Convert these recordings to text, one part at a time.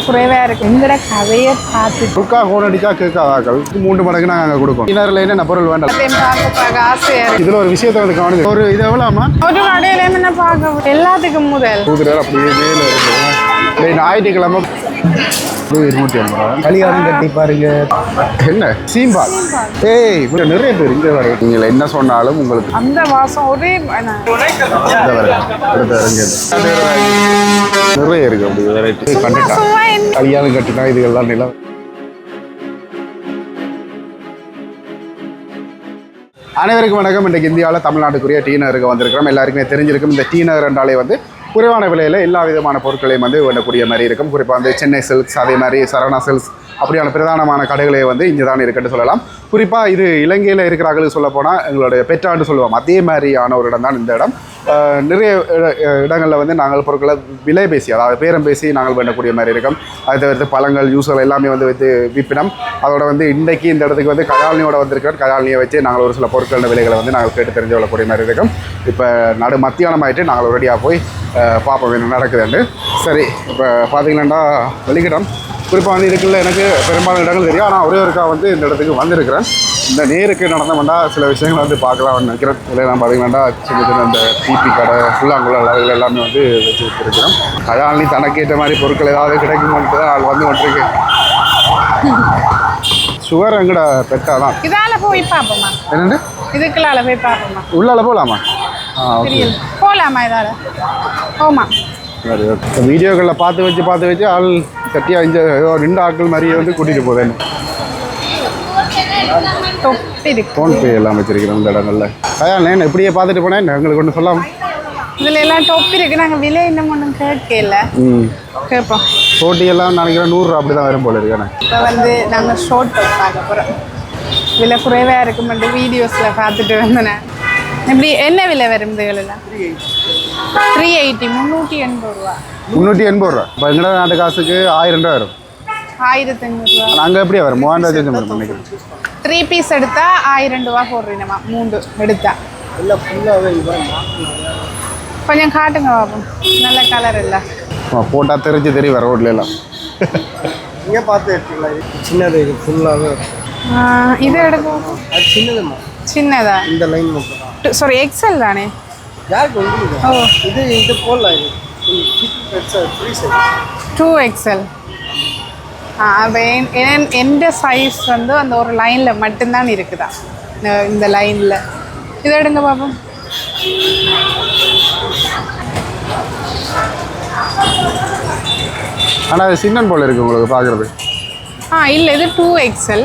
குறைவா இருக்கு. எங்கட கதையை பார்த்து குக்கா ஃபோன் அடிச்சா கேட்காதாக்கள் 3 மடங்கு நாங்கள் அங்கே கொடுப்போம். இன்னரில் என்ன பொருள் வேண்டாம். பார்க்க ஆசையா இருக்கு. இதில் ஒரு விஷயத்தை வந்து கவனிச்சு ஒரு இது எவ்வளோமா ஒரு கடையில என்ன பார்க்க எல்லாத்துக்கும் முதல் கூதுறாரு அப்படியே மேலே இருக்கு. ஞாயிற்றுக்கிழமை 250 கல்யாணம் கட்டி பாருங்க. என்ன சீம்பால் ஏய் இவ்வளோ நிறைய பேர் இங்கே வர நீங்கள் என்ன சொன்னாலும் உங்களுக்கு அந்த வாசம் ஒரே நிறைய இருக்கு அப்படி வெரைட்டி கண்டுட்டா கல்யாணம் கட்டினா இதுகள்லாம் நிலம். அனைவருக்கும் வணக்கம். இன்றைக்கு இந்தியாவில் தமிழ்நாட்டுக்குரிய டீ நகருக்கு வந்திருக்கிறோம். எல்லாருக்குமே தெரிஞ்சிருக்கும். இந்த டீ நகர் என்றாலே வந்து குறைவான விலையில் எல்லா விதமான பொருட்களையும் வந்து வேண்டக்கூடிய மாதிரி இருக்கும். குறிப்பாக வந்து சென்னை சில்க்ஸ், அதே மாதிரி சரவணா சில்க்ஸ் அப்படியான பிரதானமான கடைகளே வந்து இங்கே தான் இருக்குன்னு சொல்லலாம். குறிப்பாக இது இலங்கையில் இருக்கிறார்களுக்கு சொல்ல போனால் எங்களுடைய பெற்றாண்டு சொல்லுவோம். அதே மாதிரியான ஒரு இடம் தான் இந்த இடம். நிறைய இடங்களில் வந்து நாங்கள் பொருட்களை விலை பேசி, அதாவது பேரம் பேசி நாங்கள் வேண்டக்கூடிய மாதிரி இருக்கும். அதை தவிர்த்து பழங்கள், ஜூஸ்கள் எல்லாமே வந்து விற்பினம். அதோட வந்து இன்றைக்கு இந்த இடத்துக்கு வந்து கயாழ்னியோட வந்திருக்கிறோம். கயாழ்னியை வச்சு நாங்கள் ஒரு சில பொருட்களோட விலைகளை வந்து நாங்கள் கேட்டு தெரிஞ்சு கொள்ளக்கூடிய மாதிரி இருக்கும். இப்போ நடு மத்தியானம் ஆகிட்டு நாங்கள் ரெடியாக போய் பார்ப்போம் என்ன நடக்குதுண்டு. சரி, இப்போ பார்த்தீங்கன்னா வெளிக்கிடம் குறிப்பாக வந்து இதுக்குள்ள எனக்கு பெரும்பாலான இடங்கள் தெரியும். ஆனால் ஒரே ஒருக்கா வந்து இந்த இடத்துக்கு வந்திருக்கிறேன். இந்த நேருக்கு நடந்தோம்னா சில விஷயங்கள் வந்து பார்க்கலாம்னு நினைக்கிறேன். இதில் நான் பார்த்தீங்கன்னா சின்ன சின்ன இந்த டிபி கடை, ஃபுல்லாங்குள்ள அளவுகள் எல்லாமே வந்து வச்சு வச்சுருக்கிறோம். கயாழ்னி தனக்கேற்ற மாதிரி பொருட்கள் ஏதாவது கிடைக்குமான்ட்டு தான் அது வந்து ஒன்றிருக்கு. சுகர் எங்கட பெட்டா தான். இதால போய் பார்ப்போமா? என்னண்டு இதுக்குள்ளால போய் பார்ப்போமா? உள்ளால போகலாமா? போகலாமா? இதால போமா? சரி, ஓகே. வீடியோக்களில் பார்த்து வச்சு ஆள் சட்டியாக இங்கே ஏதோ 2 ஆட்கள் மாதிரியே வந்து கூட்டிகிட்டு போதேன். ஃபோன்பே எல்லாம் வச்சிருக்கிறோம் இந்த இடங்களில். கயாழ்னேன் இப்படியே பார்த்துட்டு போனேன். எங்களுக்கு ஒன்று சொல்லலாம். இதில் எல்லாம் டொப்பி இருக்குது. நாங்கள் விலை இன்னும் ஒன்றும் கேட்கல. கேட்போம். போட்டியெல்லாம் நினைக்கிறேன் 100 ரூபா அப்படி தான் வரும் போல இருக்கேன். இப்போ வந்து நாங்கள் ஷோர்ட் டாப் பார்க்க போகிறோம். விலை குறைவாக இருக்குமெண்டு வீடியோஸில் பார்த்துட்டு வந்தேன். இப்படி என்ன விலை வரும் இதுகளெல்லாம்? 380 380 ரூபா. 380 ரூபா. இப்போ எங்கட நாட்டு காசுக்கு 1000 ரூபா வரும். 1500 ரூபா. நாங்கள் எப்படியா வரும்? 3000 நினைக்கிறேன். 3 பீஸ் எடுத்தால் 1000 ரூபா போடுறீங்கம்மா. 3 எடுத்தா கொஞ்சம் காட்டுங்க பாப்போம். நல்ல கலர் இல்லை போட்டால் தெரியும் வர ரோட்ல எல்லாம். இங்கே பார்த்து எடுத்துங்களா? சின்னது இது ஃபுல்லாகவே இது எடுக்கும். அது சின்னதுமா? சின்னதா? இந்த லைன் மட்டும். சாரி, எக்ஸல் தானே? யாருக்கு உங்களுக்கு? ஓ, இது போடலாம். இது ஃப்ரீ சைஸ் 2XL. அப்போ எந்த சைஸ் வந்து அந்த ஒரு லைனில் மட்டும்தான் இருக்குதா? இந்த லைனில் இதை எடுங்க பாப்போம். ஆனால் அது சின்னன் போல் இருக்குது உங்களுக்கு பார்க்குறது. இல்லை, இது 2XL.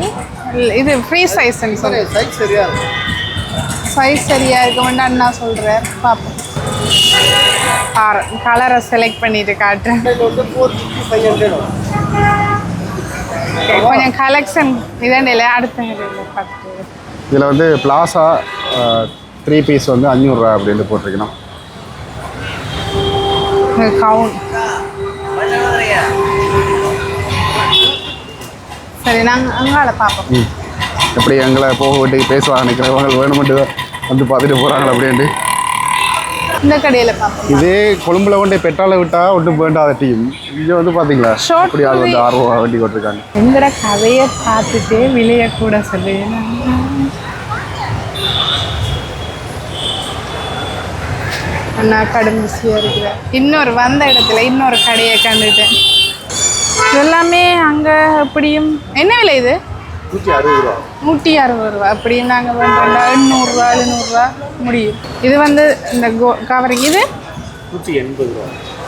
இது ஃப்ரீ சைஸ்ன்னு சொல்லி சைஸ் சரியா இருக்கும். சைஸ் சரியாக இருக்க வேண்டாம் நான் சொல்கிறேன். பார்ப்போம். கலரை செலக்ட் பண்ணிட்டு காட்டுறேன். கொஞ்சம் கலெக்ஷன் இதாண்டில்ல. அடுத்த பார்த்து இதில் வந்து பிளாசா 3 பீஸ் வந்து 500 ரூபா அப்படின்னு போட்டிருக்கணும். கவுன். சரி, நாங்கள் அங்கால பார்ப்போம். எப்படி எங்களை போக வீட்டுக்கு பேசுவாங்க நினைக்கிறவங்க வேணுமெண்டு வந்து பார்த்துட்டு போகிறாங்க அப்படின்ட்டு. இந்த கடையில் பார்ப்போம். இதே கொழும்புல கொண்டு பெட்ரோலை விட்டால் ஒன்றும் வேண்டாத டீம். இங்கே வந்து பார்த்தீங்களா அப்படி ஆள் வந்து 6 ரூபா வண்டி கொட்டிருக்காங்க. எங்கட கதையை பார்த்துட்டு விலையை கூட சொல்லு. அண்ணா கடும் பிஸியாக இருக்கிறேன். இன்னொரு வந்த இடத்துல இன்னொரு கடையை கண்டுட்டேன். எல்லாமே அங்கே எப்படியும் என்ன விலை? இது 160 ரூபா. 160 ரூபா. அப்படியும் நாங்கள் பண்ணுறோம்டா 800 ரூபா 700 ரூபா முடியும். இது வந்து இந்த கவரிங் இது 180 ரூபா.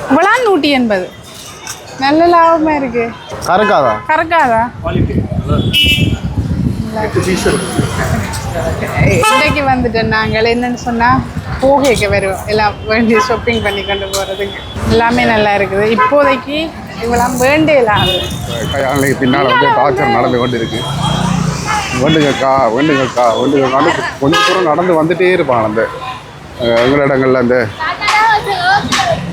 இவ்வளோ 180. நல்ல லாபமாக இருக்குது. கறக்காதா? இன்றைக்கு வந்துட்டோம். நாங்கள் என்னென்னு சொன்னால் போகைக்கு வருவோம். எல்லாம் வேண்டி ஷாப்பிங் பண்ணி கொண்டு போகிறதுக்கு எல்லாமே நல்லா இருக்குது. இப்போதைக்கு இவ்வளோ வேண்டியலாம் கையாளுக்கு பின்னால் வந்து டார்ச்சர் நடந்து கொண்டு இருக்கு. வேண்டுங்கக்கா கொஞ்சம் தூரம் நடந்து வந்துட்டே இருப்பான். அந்த எங்கள் இடங்கள்ல அந்த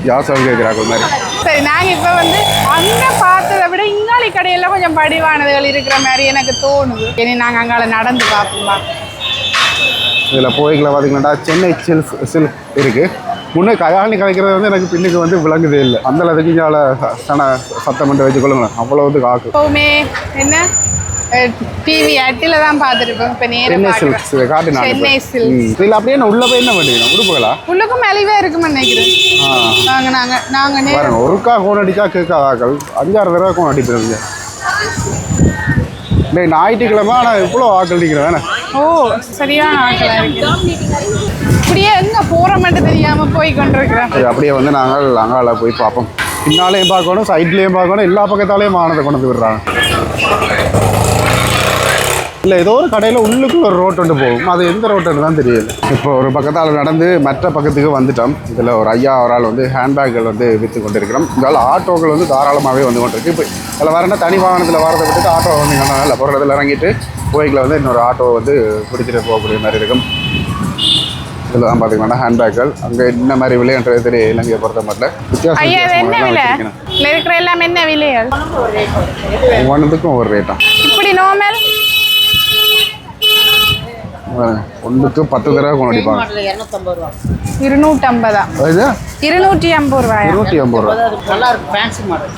யாசம் கேட்குறாங்க மாதிரி. சரி, நாங்கள் இப்போ வந்து அங்கே பார்த்ததை விட இங்காளி கடையில் கொஞ்சம் படிவானதுகள் இருக்கிற மாதிரி எனக்கு தோணுது. இனி நாங்கள் அங்கால நடந்து பார்ப்போம்மா. இதில் போய்களை பார்த்தீங்கன்னா சென்னை சில்க் இருக்குது. முன்னே கையாளி கலைக்கிறது வந்து எனக்கு பின்னுக்கு வந்து விளங்குதே இல்லை அந்த அளவுக்கு இங்கால சத்தம் மட்டும் வச்சுக்கொள்ளுங்க அவ்வளோ வந்து காக்கு எப்பவுமே என்ன டிவி அட்டில தான் பார்த்துருப்போம் இப்போ சென்னை சில்க்ஸ் காட்டு நான் சென்னை சில்க்ஸ் இதில் அப்படியே நான் உள்ளே போய் என்ன பண்ணிக்கணும் உடுப்புகளா உள்ளுக்கும் மேலேயே இருக்குன்னு நினைக்கிறேன் நாங்கள் பாருங்க ஒருக்கா கோன் அடிக்கா கேட்காதாக்கள் 5-6 தடவை கோன் அடிப்பிருங்க டேய் ஞாயிற்றுக்கிழமை ஆனால் இவ்வளோ ஆக்கள் நிற்கிறேன் வேணே ஓ சரியான ஆட்களாக இருக்கு இப்படியே எங்கே போகிற மட்டும் தெரியாமல் போய் கொண்டிருக்கிறேன் அது அப்படியே வந்து நாங்கள் அங்கால போய் பார்ப்போம் பின்னாலேயும் பார்க்கணும் சைட்லேயும் பார்க்கணும் எல்லா பக்கத்தாலேயும் வாகனத்தை கொண்டு வந்து விடுறாங்க இல்லை ஏதோ ஒரு கடையில் உள்ளுக்குள்ள ஒரு ரோட் ஒன்று போகும் அது எந்த ரோட்டுன்னு தான் தெரியல இப்போ ஒரு பக்கத்தால் நடந்து மற்ற பக்கத்துக்கு வந்துட்டோம் இதில் ஒரு ஐயா ஒரு ஆள் வந்து ஹேண்ட்பேக்குகள் வந்து விற்று கொண்டிருக்கிறோம் இதால் ஆட்டோக்கள் வந்து தாராளமாகவே வந்து கொண்டிருக்கு இப்போ இதில் வரேன்னா தனி வாகனத்தில் வரதை விட்டுட்டு ஆட்டோ வந்து நல்ல பொருளத்தில் இறங்கிட்டு கோயிலில் வந்து இன்னொரு ஆட்டோ வந்து பிடிச்சிட்டு போகக்கூடிய மாதிரி இருக்கும் இதில் தான் பார்த்தீங்கன்னா ஹேண்ட்பேக்குகள் அங்கே என்ன மாதிரி விலைன்றது தெரிய இலங்கையை பொறுத்த மட்டும் ஐயா இது என்ன விலை இல்லை இருக்கிற எல்லாம் என்ன விலைகள் ஒவ்வொன்றுக்கும் ஒரு ரேட்டா இப்படி நார்மல் ஒன்றுக்கு 10 தடவை கொண்டு அடிப்பாங்க 250 இது 250 ரூபாய் 250 ரூபா நல்லா இருக்கும் ஃபேன்சி மாடல்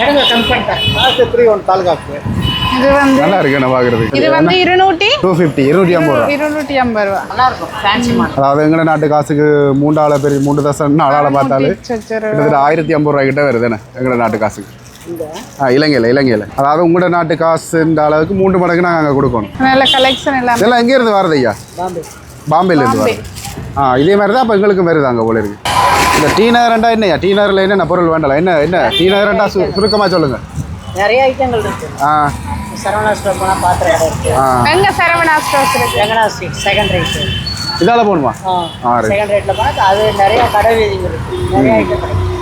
எடுங்க கம்பெனி காசு எப்படி ஒன்று தாலுகாக்கு இது வந்து நல்லா இருக்கு என்ன பார்க்குறது இது வந்து 250 ரூபா 250 ரூபா நல்லா இருக்கும் ஃபேன்சி மாடல் அதாவது எங்கட நாட்டு காசுக்கு 3 தசம் 4 பார்த்தாலே கிட்டத்தட்ட 1050 ரூபாய் கிட்ட வருது என்ன எங்கட நாட்டு காசுக்கு இலங்கையில் அதாவது உங்களோட நாட்டு காசுன்ற அளவுக்கு 3 மடங்கு நாங்கள் அங்கே கொடுக்கணும் நல்ல கலெக்ஷன் எல்லாம் இதெல்லாம் எங்கேருந்து வருது ஐயா பாம்பேலேருந்து வருது இதே மாதிரி தான் அப்போ எங்களுக்கும் வருது அங்கே போல இருக்கு இந்த டீ நகரண்டா என்னையா டீ நகரில் என்னென்ன பொருள் வேண்டலாம் என்ன டீ நகரண்டா சுருக்கமாக சொல்லுங்கள் நிறைய ஐட்டங்கள் இருக்கு சரவணா ஸ்டோர் போனால் பாத்திர கடை இருக்கு எங்க சரவணா ஸ்டோர்ஸ் இருக்கு ரெங்கனா ஸ்ட்ரீட் செகண்ட் ரேட் இதால போகணுமா செகண்ட் ரேட்டில் பார்த்தா அது நிறைய கடை வீதிகள் இருக்கு நிறைய ஐட்டம் கிடைக்கும்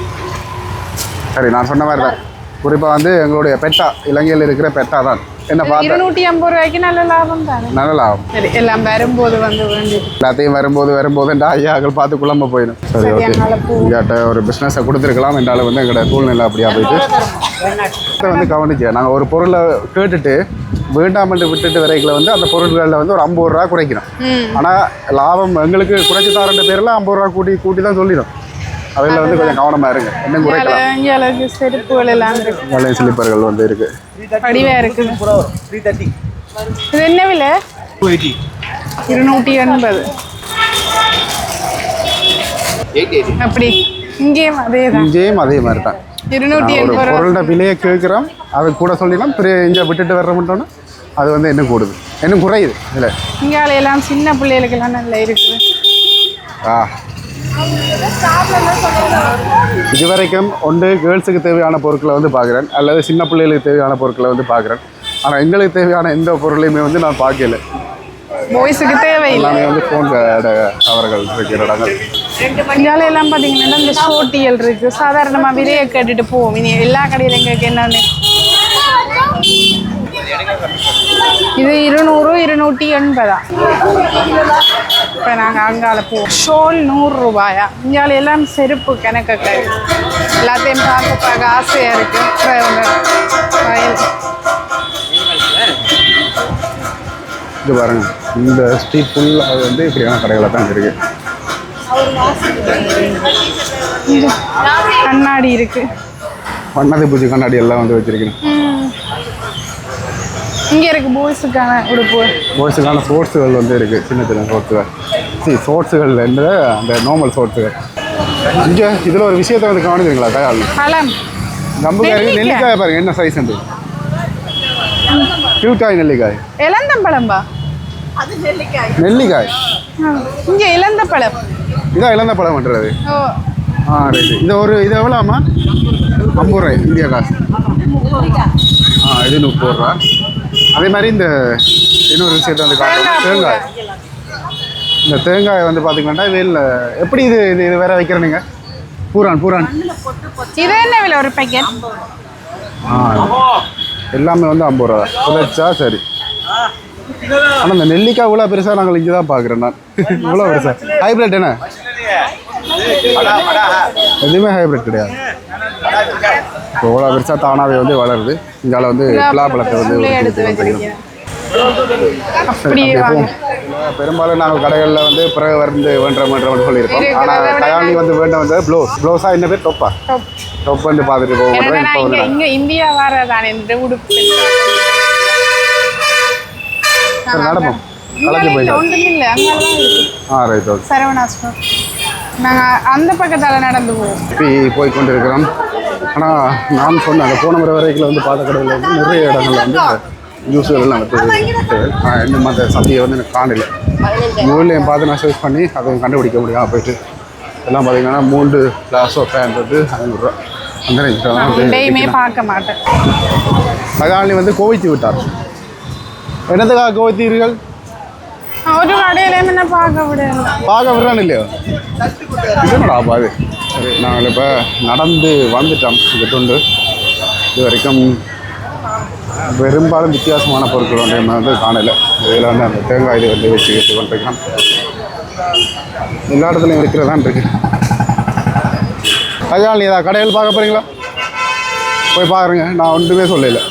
சரி நான் சொன்ன மாதிரி தான் குறிப்பாக வந்து எங்களுடைய பெட்டா இலங்கையில் இருக்கிற பெட்டா தான் என்ன பார்த்தா 250 ரூபாய்க்கு நல்ல லாபம் தானே நல்ல லாபம் சரி எல்லாம் வரும்போது வந்து வேண்டி எல்லாத்தையும் வரும்போது ஐயாக்கள் பார்த்து குழம்ப போயிடும் சரி ஓகே இங்கிட்ட ஒரு பிஸ்னஸை கொடுத்துருக்கலாம் என்றாலும் வந்து எங்களோட சூழ்நிலை அப்படியா போயிட்டு இதை வந்து கவனிச்சு நாங்கள் ஒரு பொருளை கேட்டுட்டு வேண்டாமட்டு விட்டுட்டு வரைக்கில் வந்து அந்த பொருட்களில் வந்து ஒரு 50 ரூபா குறைக்கிறோம் ஆனால் லாபம் எங்களுக்கு குறைச்சி தரன்ற பேரில் 50 ரூபா கூட்டி தான் சொல்லிடும் அதில் வந்து கொஞ்சம் கவனமாக இருங்க என்ன குறைக்கலாம் செருப்புகள் எல்லாம் இருக்கு நல்ல ஸ்லிப்பர்கள் வந்து இருக்கு வடிவா இருக்குது 330 இது என்ன விலை 280 அப்படி இங்கேயும் அதே மாதிரி தான் 280 ஒரு பொருளோட விலையை கேட்குறோம் அதை கூட சொல்லிடலாம் பெரிய இங்கே விட்டுட்டு வர மட்டும்னா அது வந்து இன்னும் கூடுது இன்னும் குறையுது இல்லை இங்கே எல்லாம் சின்ன பிள்ளைகளுக்கெல்லாம் நல்லா இருக்குது இதுவரைக்கும் ஒன்று கேர்ள்ஸுக்கு தேவையான பொருட்களை வந்து பார்க்குறேன் அல்லது சின்ன பிள்ளைகளுக்கு தேவையான பொருட்களை வந்து பார்க்குறேன் ஆனால் எங்களுக்கு தேவையான எந்த பொருளையுமே வந்து நான் பார்க்கல பாய்ஸுக்கு தேவையில்லை எல்லாமே வந்து ஃபோன் கவர்கள் இருக்கிற இடங்கள் இங்கால எல்லாம் பார்த்தீங்கன்னா இந்த சோட்டியல் இருக்கு சாதாரணமாக விலையை கேட்டுட்டு போவோம் இனி எல்லா கடையிலும் எங்களுக்கு என்னன்னு இது 200-280 இப்போ நாங்கள் அங்கால போவோம் ஷோல் 100 ரூபாயா இங்கால எல்லாம் செருப்பு கணக்கு எல்லாத்தையும் பார்க்க ஆசையாக இருக்கு இது பாருங்க இந்த ஸ்ட்ரீட் ஃபுல்லாக வந்து இப்படியான கடைகளை தான் இருக்கு கண்ணாடி இருக்கு வண்ணாதி பூச்சி கண்ணாடி எல்லாம் வந்து வச்சிருக்கேன் இங்கே இருக்கு பாய்ஸுக்கான உடுப்பு பாய்ஸுக்கான ஸ்போர்ட்ஸுகள் வந்து இருக்கு சின்ன ஸ்போர்ட்ஸுகள் ஸ்போர்ட்ஸுகள் என்ற அந்த நார்மல் ஸ்போர்ட்ஸுகள் இங்கே இதில் ஒரு விஷயத்தை வந்து கவனிக்கிறீங்களா கையாள் பழம் நம்புக்காய் நெல்லிக்காய் பாருங்க என்ன சைஸ் உண்டு கியூக்காய் நெல்லிக்காய் இளந்தம்பழம்பா நெல்லிக்காய் இங்கே இளந்த பழம் இதான் இளந்த பழம் பண்ணுறது ஓ ரைட்டு இது எவ்வளோம்மா 50 ரூபாய் இந்தியா காசு இது 30 ரூபா அதே மாதிரி இந்த இன்னொரு விஷயத்தை வந்து தேங்காய் இந்த தேங்காயை வந்து பார்த்தீங்கன்னா வெயிலில் எப்படி இது வேற வைக்கிறேன் நீங்கள் பூரான் இது என்ன விலை ஒரு பேக்கெட் எல்லாமே வந்து 50 ரூபா புதைச்சா சரி ஆனால் இந்த நெல்லிக்காய் இவ்வளோ பெருசாக நாங்கள் இங்கே தான் பார்க்குறேன் நான் இவ்வளோ பெருசாக ஹைப்ரிட் என்ன எதுவுமே ஹைப்ரிட் கிடையாது இப்போ இவ்வளோ பெருசாக தானாகவே வந்து வளருது இங்கால வந்து பலாப்பழத்தை வந்து அப்படியே வாங்க. பெரும்பாலும் நாங்கள் கடைகளில் வந்து பிறகு வந்து வேண்டுறோம்னு சொல்லியிருக்கோம். ஆனால் கயாலி வந்து வேண்ட வந்து ப்ளவுஸா என்ன பேர் டொப்பா டொப் வந்து பார்த்துட்டு போவோம். இங்க இந்தியா வரதானே இந்த உடுப்பு நடப்போம் கலந்து போயிடும். ஒன்றும் இல்லை, அங்கெல்லாம் இருக்கு. Right okay. சரவணா ஸ்டோர். நாங்கள் அந்த பக்கத்தால் நடந்து போவோம். இப்போ போய் கொண்டு இருக்கிறோம். ஆனால் நான் சொன்னேன் அந்த போன முறை வரைக்கும் வந்து பார்த்த கடையில் வந்து நிறைய இடங்கள்ல வந்து ஜூஸுகள் எல்லாம் வந்து இன்னும் அந்த சந்தையை வந்து எனக்கு காணல. ஊர்லேயும் பார்த்து நான் சர்ச் பண்ணி அதை கண்டுபிடிக்க முடியும். போயிட்டு எல்லாம் பார்த்தீங்கன்னா 3 கிளாஸோ ஃபேன் வந்து 500 ரூபா அந்த டெய்மே பார்க்க மாட்டேன். கயாலி வந்து கோவித்து விட்டார். என்னதுக்காக கோவித்தீர்கள்? ஒரு கடையில என்ன பார்க்க விடுறான் இல்லையோ இதுடா பாது. சரி, நாங்கள் இப்போ நடந்து வந்துட்டோம். இங்கே தொண்டு இது வரைக்கும் பெரும்பாலும் வித்தியாசமான பொருட்கள் ஒன்றை வந்து காணலை. இதில் வந்து அந்த தேங்காய் இது வந்து வச்சுக்கிட்டு கொண்டிருக்கோம். எல்லா இடத்துலையும் இருக்கிறதான் இருக்கு. கயாலி ஏதாவது கடையில் பார்க்க போகிறீங்களா? போய் பாருங்க. நான் ஒன்றுமே சொல்லலை.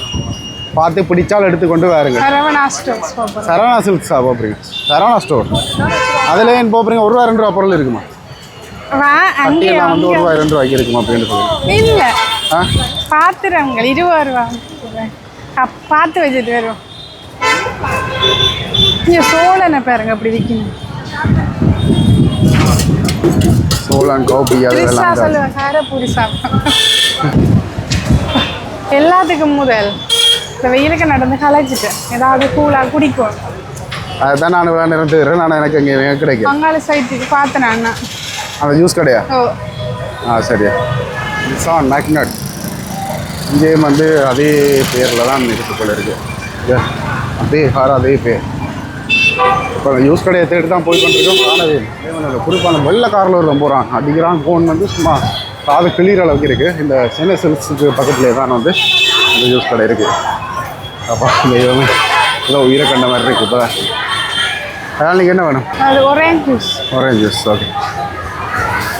பார்த்து பிடிச்சாலும் எடுத்துக்கொண்டு வேறுங்க. சரவணா சில்க்ஸா போகிறீங்க? சரவணா ஸ்டோர் அதில் ஏன் போகிறீங்க? ₹1 2 ரூபா பொருள் இருக்குமா? அங்கேயெல்லாம் வந்து ₹1 2 ரூபாய்க்கு இருக்குமா அப்படின்னு சொல்லுங்க. இல்லை பாத்திரங்கள் ₹20 ரூபா பார்த்து வச்சுட்டு வரும். இங்கே சோழனை பாருங்க அப்படி விற்கணும். சோழன் கோபி அதெல்லாம் சொல்லுவேன். காரப்பூரி சாப்பிடும் எல்லாத்துக்கும் முதல் இந்த வெயிலுக்கு நடந்து கலைச்சிட்டேன். ஏதாவது கூலாக குடிக்கும். அதுதான் நான் வேண்டிருந்துக்கிறேன். நான் எனக்கு இங்கே கிடைக்கும். பங்காளி சைட்டுக்கு பார்த்தேன் நான். அந்த ஜூஸ் கடையா? ஓ சரியா. நிசான் மேக்னட் இங்கேயும் வந்து அதே பேரில் தான் இருக்குள்ள இருக்குது. அதே பேர். இப்போ அந்த ஜூஸ் கடையை தேடி தான் போய் கொண்டிருக்கோம். காணவே இல்லை. குறிப்பாக அந்த வெள்ளை காரில் ஒரு போகிறான் அடிக்கிறான். ஃபோன் வந்து சும்மா காது கிளியர் அளவுக்கு இருக்குது. இந்த சென்னை சில்க்ஸுக்கு பக்கத்துலேயே தான் வந்து இந்த ஜூஸ் கடை இருக்குது. அப்போ இந்த இதுவுமே ஏதோ உயிரை கண்ட மாதிரி இருக்குது. இப்போ அதனால் நீங்கள் என்ன வேணும்? Orange juice. ஓகே,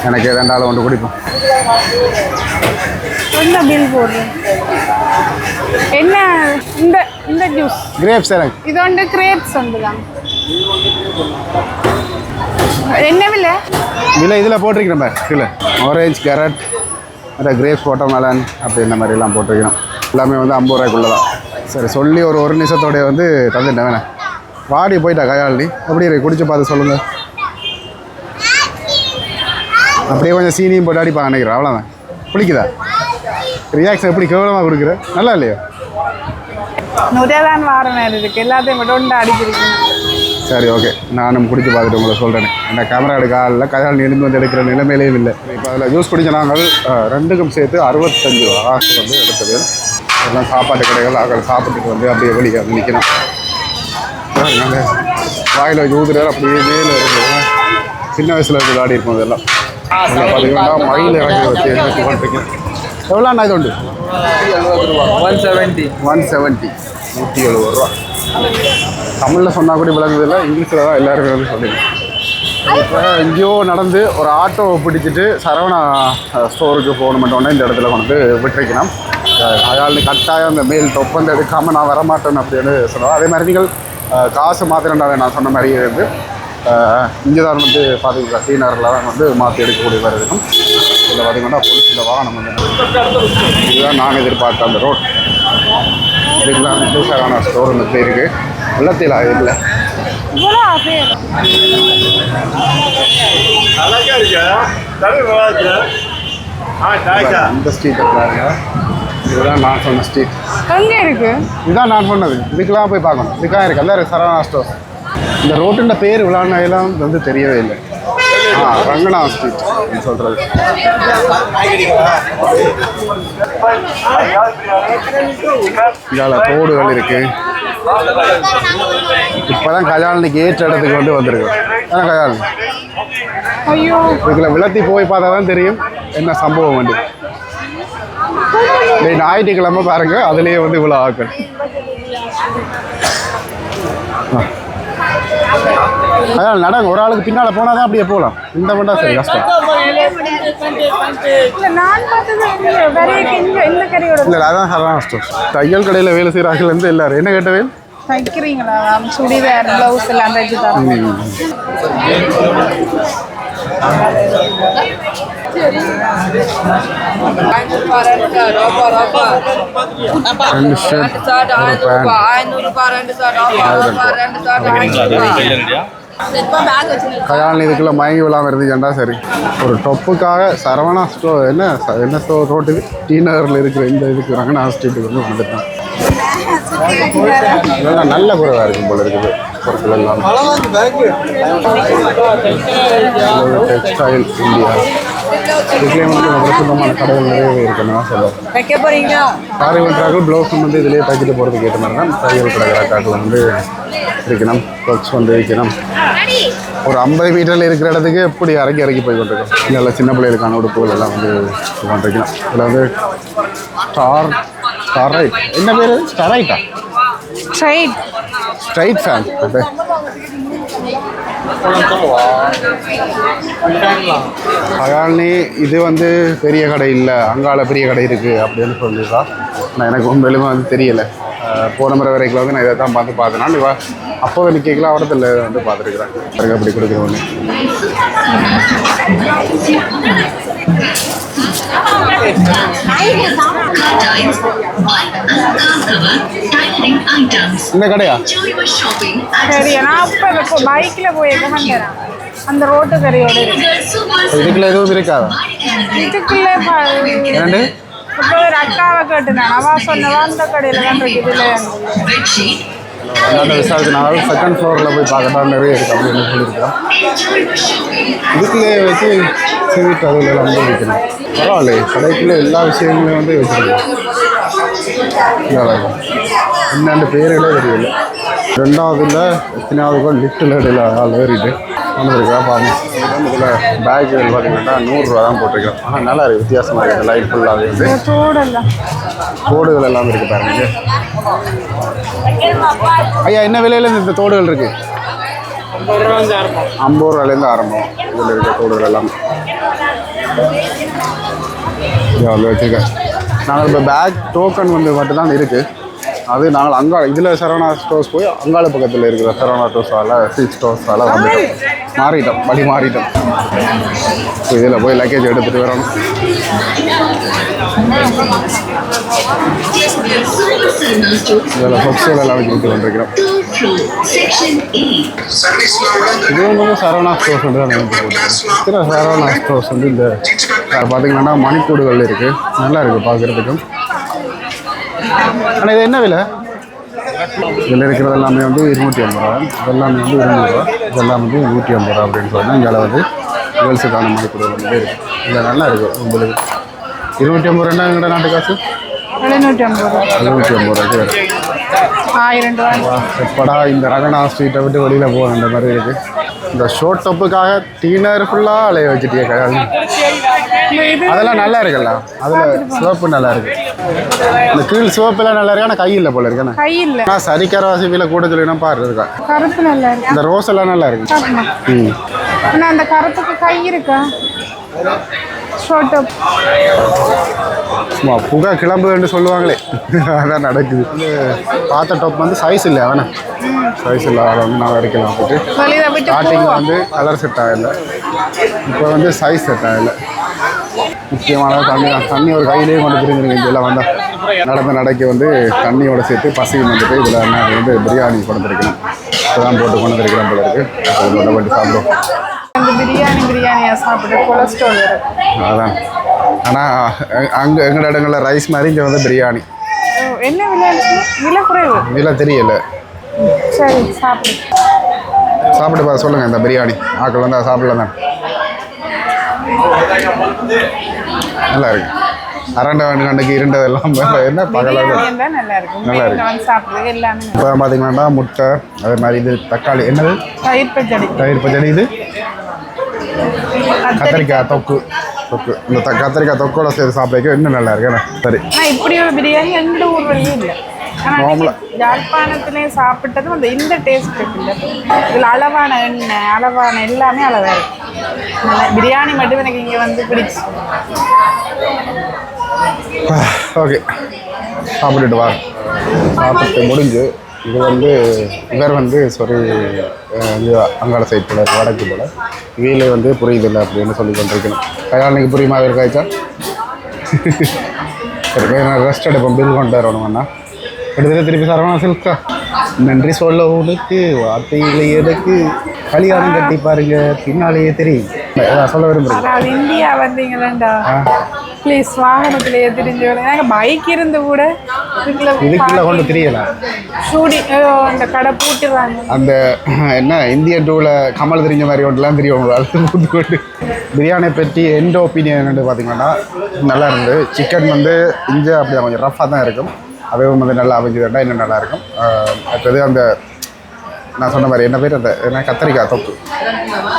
எனக்கு ரெண்டாலும் ஒன்று குடிப்போம். என்ன பில் போடுறேன்? என்ன இந்த ஜூஸ் கிரேப்ஸ் எனக்கு இது வந்து கிரேப்ஸ் வந்துதான். என்ன விலை? இதில் போட்டிருக்கிறேன் பாரு கீழே. ஆரஞ்ச், கேரட், அந்த கிரேப்ஸ், வாட்டர்மெலன் அப்படி இந்த மாதிரிலாம் போட்டிருக்கிறோம். எல்லாமே வந்து 50 ரூபாய்க்குள்ளே தான். சரி, சொல்லி ஒரு நிமிஷத்தோடைய வந்து தந்துட்டேன். வேணேன் வாடி போயிட்டா கயாலினி. எப்படி இருக்கு குடிச்சு பார்த்து சொல்லுங்கள். அப்படியே கொஞ்சம் சீனியும் போட்டு அடிப்பாங்க நினைக்கிறேன். அவ்வளோதான். பிடிக்குதா? ரியாக்ஷன் எப்படி கேவலமாக கொடுக்குற? நல்லா இல்லையா? நுரைதான் வார நேரம் இருக்குது. எல்லாத்தையும் மட்டும் அடிச்சிருக்கீங்க. சரி, ஓகே, நானும் குடிச்சு பார்த்துட்டு உங்களை சொல்கிறேன். என்ன கேமரா எடுக்க ஆளில் கயாலினி எழுந்து வந்து எடுக்கிற நிலைமையிலேயும் இல்லை. இப்போ அதில் ஜூஸ் குடிச்ச நாங்கள் 2க்கும் சேர்த்து 65 ரூபா காசு வந்து எடுத்தது. எல்லாம் சாப்பாட்டு கடைகள் ஆக்கள் சாப்பிட்டுட்டு வந்து அப்படியே வெளியே நிற்கணும். நாங்கள் வாயில் வச்சு ஊதுறாரு அப்படியே மேலே இருக்குது. சின்ன வயசில் இருந்து விளையாடி இருப்போம். இதெல்லாம் பார்த்தீங்கன்னா மயில் இறங்கி வச்சு பண்ணிருக்கேன். எவ்வளோண்ணா இது உண்டு? 170 170 ரூபா. தமிழில் சொன்னால் கூட விளங்குதில்லை, இங்கிலீஷில் தான் எல்லாருமே வந்து சொல்லிடுங்க. இப்போ எங்கேயோ நடந்து ஒரு ஆட்டோவை பிடிச்சிட்டு சரவணா ஸ்டோருக்கு போகணுமெண்டோன்னே இந்த இடத்துல கொண்டு விட்டுருக்கணும். அதனால் கட்டாயம் அந்த மேல் டொப் வந்து எடுக்காமல் நான் வரமாட்டேன் அப்படின்னு சொல்லுவேன். அதே மாதிரி நீங்கள் காசு மாத்திரண்டாவே நான் சொன்ன மாதிரியே இருந்து இங்கே தான் வந்து பார்த்தீங்கன்னா டீனரில் தான் வந்து மாற்றி எடுக்கக்கூடிய மாதிரி இருக்கும். இதில் பார்த்தீங்கன்னா போலீஸில் வாகனம் வந்து இதுதான் நான் எதிர்பார்த்த அந்த ரோட். இதுக்கெல்லாம் வந்து சரவணா ஸ்டோர் வந்து போயிருக்கு. வெள்ளத்தில் இல்லை இந்த ஸ்ட்ரீட்டை பாருங்க. இதுதான் நான் சொன்ன ஸ்ட்ரீட். எங்கே இருக்கு? இதுதான் நான் சொன்னது. இதுக்கெல்லாம் போய் பார்க்கணும். இதுக்காக இருக்குது அந்த சரவணா ஸ்டோர். இந்த ரோட்டுன்ற பேர் விழானாயெல்லாம் வந்து தெரியவே இல்லை. ரங்கனா ஸ்ட்ரீட் சொல்கிறது. இதில் தோடுகள் இருக்குது. இப்போ தான் கல்யாணிக்கு ஏற்ற இடத்துக்கு வந்து வந்திருக்கோம். ஏன்னா கல்யாணி இதுக்குள்ள விளத்தி போய் பார்த்தா தான் தெரியும் என்ன சம்பவம் வந்து. ஞாயிற்றுக்கிழமை பாருங்க, அதுலேயே வந்து இவ்வளோ ஆக்கள். அதான் நடங்க, ஒரு ஆளுக்கு பின்னால் போனால் தான் அப்படியே போகலாம். இந்த பண்ணா சரி கஷ்டம். இல்லை அதான் சரவணா ஸ்டோர். தையல் கடையில் வேலை செய்கிறார்கள் வந்து எல்லாரும் என்ன கேட்டவேன் தைக்கிறீங்களா சுடிதார் ப்ளவுஸ் எல்லாம் தைச்சு தரோம். ரெண்டு ஷர்ட் கல்யாணம் இதுக்குள்ள மயங்கி விழாமல் இருந்துச்சுண்டா சரி. ஒரு டொப்புக்காக சரவணா ஸ்டோர் என்ன ஸ்டோர் ரோட்டுக்கு டி நகரில் இருக்கிற இந்த இதுக்கு ரங்கநாத ஸ்ட்ரீட்டுக்கு வந்து வந்துட்டேன். இதெல்லாம் நல்ல குறைவாக இருக்கும் போல இருக்குது பொருட்கள் எல்லாம். டெக்ஸ்டைல் இந்தியா இதுலேயே வந்து பிரசித்தமான கடைகள் நிறையவே இருக்குன்னு தான் சொல்லுவோம். சாரி வெட்டுறாக்கள் ப்ளவுஸ் வந்து இதுலேயே தைச்சிட்டு போகிறதுக்கு ஏற்ற மாதிரி தான் தையல் கிடக்கிறாக்கள் வந்து இருக்கணும். க்ளோத்ஸ் வந்து வைக்கணும். ஒரு 50 மீட்டரில் இருக்கிற இடத்துக்கு எப்படி இறக்கி போய் கொண்டிருக்கோம். நல்ல சின்ன பிள்ளைகளுக்கான உடுப்புகள் எல்லாம் வந்து கொண்டிருக்கணும். இதில் வந்து ஸ்டாரைட் என்ன பேர்? ஸ்டாரைட்டா? Straight fan. பகால்னி இது வந்து பெரிய கடை இல்லை, அங்கால பெரிய கடை இருக்குது அப்படின்னு சொல்லிதான். நான் எனக்கு உண்மையிலுமே வந்து தெரியலை. போன முறை வரைக்கும் வந்து நான் இதை தான் பார்த்தேன்னா இவா அப்போவே நிற்கல அவரத்தில் வந்து பார்த்துருக்குறேன். எனக்கு அப்படி கொடுக்குற ஒன்று இந்த கடையா? சரி, நான் இப்போ பைக்கில் போயிருக்கேன். அந்த ரோட்டு கரையோட இதுக்குள்ள எதுவும் இருக்காதா? இதுக்குள்ள ரெண்டு இப்போ ஒரு அக்காவை கேட்டுனேன். அவ சொன்னவா அந்த கடையில் தான் இருக்குது. அதனால் விசாரிச்சுனால செகண்ட் ஃப்ளோரில் போய் பார்க்கறதா நிறைய இருக்குது அப்படின்னு சொல்லியிருக்கேன். இதுக்குள்ளே வச்சு ஸ்வீட் அதில் எல்லாம் வந்து வைக்கணும். பரவாயில்ல, கடைக்குள்ளே எல்லா விஷயங்களையும் வந்து வச்சுருக்கோம். என்னென்ன பேர்களே தெரியல. ரெண்டாவதுல எத்தனாவது லிஃப்டில் இடையில ஆள் ஏறிட்டு வந்துருக்கா பாருங்க. இதில் பேக்குகள் பார்த்தீங்கன்னா 100 ரூபா தான் போட்டிருக்கோம். ஆனால் நல்லா இருக்குது, வித்தியாசமாக இருக்குது. லைட் ஃபுல்லாகவே வந்து தோடுகள் எல்லாம் இருக்குது பாருங்க. ஐயா என்ன விலையில இந்த தோடுகள் இருக்கு? 50 ரூபாயிலேருந்து ஆரம்பம். இதில் இருக்க தோடுகள் எல்லாம் வந்து வச்சுருக்கேன். நாங்கள் இப்போ பேக் டோக்கன் வந்து மட்டும்தான் இருக்குது. அது நாங்கள் அங்கே இதில் சரவணா ஸ்டோர்ஸ் போய் அங்காள பக்கத்தில் இருக்கிற சரவணா ஸ்டோர்ஸால் ஸ்ட்ரீட் ஸ்டோர்ஸால் வந்துட்டோம். மாறிட்டோம். இதில் போய் லக்கேஜ் எடுத்துகிட்டு வரணும். இதில் ஃபஸ்ட்டில் எல்லாம் வச்சுட்டு வந்துருக்கிறோம். இது வந்து சரவணா ஸ்டோர்ஸ் வந்து தான் நினைத்து போட்டு சரவணா ஸ்டோர்ஸ் வந்து இந்த பார்த்தீங்கன்னா மணிக்கூடுகள் இருக்குது. நல்லா இருக்குது பார்க்குறதுக்கும். ஆனால் இது என்ன விலை? இதில் இருக்கிறது எல்லாமே வந்து 250 ரூபா. இதெல்லாமே வந்து 200 ரூபா. இதெல்லாம் வந்து 150 ரூபா அப்படின்னு சொன்னால் இங்கே வந்து கேர்ள்ஸுக்கான மணிக்கூடுகள் வந்து இருக்குது. இதில் நல்லா இருக்கும் உங்களுக்கு. 250 ரூபா எங்கள்ட நாட்டு காசு 750 ரூபாய்க்கு வரும். 1000 ரூபா. எப்படா இந்த ரங்கநாத ஸ்ட்ரீட்டை விட்டு வெளியில் போகணுன்ற மாதிரி இருக்குது. இந்த ஷோர்ட் டப்புக்காக டீனர் ஃபுல்லாக அலைய வச்சுட்டிய கல்யாணி. அதெல்லாம் நல்லா இருக்குல்ல? அதில் சிவப்பு நல்லா இருக்கு. இந்த கீழ் சிவப்புலாம் நல்லா இருக்கு. ஆனால் கையில் போல இருக்கேன். கையில் நான் சரிக்கரவாசி விலை கூட சொல்லினா பாரு இருக்கா. கருப்பு நல்லா இருக்கு. இந்த ரோஸ் எல்லாம் நல்லா இருக்கு. ஆனால் அந்த கருப்புக்கு கை இருக்கா? ஷோர்ட் டாப் சும்மா புகை கிளம்புன்னு சொல்லுவாங்களே, அதான் நடக்குது. வந்து பார்த்த டாப் வந்து சைஸ் இல்லை, அவனை சைஸ் இல்லை. அதை வந்து நான் வரைக்கலாம் போட்டு ஸ்டார்டிங்கில் வந்து கலர் செட் ஆகலை. இப்போ வந்து சைஸ் செட் ஆகலை. முக்கியமான தண்ணி ஒரு கையிலேயே கொண்டு திரும்பிங்க. இதெல்லாம் வந்தால் நடக்க வந்து தண்ணியோட சேர்த்து பசியும் வந்துட்டு இதில் நான் வந்து பிரியாணி கொண்டு வந்துருக்கணும். இப்போதான் போட்டு கொண்டு வந்துருக்கிறேன் போல இருக்குது. அதை போட்டு சாப்பிடுவோம். அந்த பிரியாணியாக சாப்பிட்டு கொலஸ்ட்ரால் வரும். அதான். ஆனால் அங்கே எங்கள் இடங்களில் ரைஸ் மாதிரி இங்கே வந்து பிரியாணி. என்ன விலை குறைவு? விலை தெரியல. சரி சாப்பிட்டு பார்த்து சொல்லுங்கள். இந்த பிரியாணி ஆக்கள் வந்து சாப்பிடலாம் தான். நல்லா இருக்கு. அரண்டை கண்டுக்கு இருண்டதெல்லாம் என்ன பகலாக நல்லா இருக்கு சாப்பிட்றது எல்லாமே. இப்போ பார்த்தீங்கன்னா முட்டை, அதே மாதிரி இது தக்காளி, என்னது தயிர் பச்சடி, இது கத்திரிக்காய் தொக்கு. இந்த கத்திரிக்காய் தொக்கோட சேர்த்து சாப்பிட்றதுக்கு இன்னும் நல்லா இருக்கு. சரி, இப்படி ஒரு பிரியாணி எந்த ஊர் வழியும் இல்லை. யாழ்ப்பாணத்திலே சாப்பிட்டது அந்த இந்த டேஸ்ட் இருக்குல்ல. இதில் அளவான எண்ணெய், அளவான எல்லாமே அளவாக இருக்கு. பிரியாணி மட்டும் எனக்கு இங்கே வந்து பிடிச்சி. ஓகே, சாப்பிட்டுட்டு வா. சாப்பிட்டு முடிஞ்சு இது வந்து இவர் வந்து சாரி அங்காள சைட் போல வடக்கு போல இவையிலே வந்து புரியுதில்லை அப்படின்னு சொல்லி கொண்டிருக்கணும். கல்யாணிக்கு புரியுமா இவர் காய்ச்சா? சரி நான் ரெஸ்ட் எடுப்போம், பில் கொண்டு வரணும் அண்ணா. எடுத்துட்டு திருப்பி சரவணா சில்கா நன்றி சொல்ல உனக்கு வார்த்தைகளை எதுக்கு கல்யாணம் கட்டி பாருங்க பின்னாலேயே தெரியும். சொல்ல விரும்புறேன். இந்தியா வந்தீங்களா ப்ளீஸ் வாகனத்திலேயே தெரிஞ்சு எனக்கு பைக் இருந்து கூட இதுக்குள்ள கொண்டு தெரியல ஷூட்டிங் அந்த கடை பூட்டுறாங்க. அந்த என்ன இந்தியன் டூவில் கமல் தெரிஞ்ச மாதிரி ஒன்றுலாம் தெரியும் உங்களுக்கு. பிரியாணியை பற்றி எந்த ஒப்பீனியன் என்னென்னு பார்த்தீங்கன்னா நல்லா இருந்தது. சிக்கன் வந்து இங்கே அப்படி கொஞ்சம் ரஃபாக தான் இருக்கும், அதுவும் வந்து நல்லா அமைஞ்சதுன்னா இன்னும் நல்லாயிருக்கும். அடுத்தது அந்த நான் சொன்ன மாதிரி என்ன பேர் அந்த என்ன கத்திரிக்காய் தொக்கு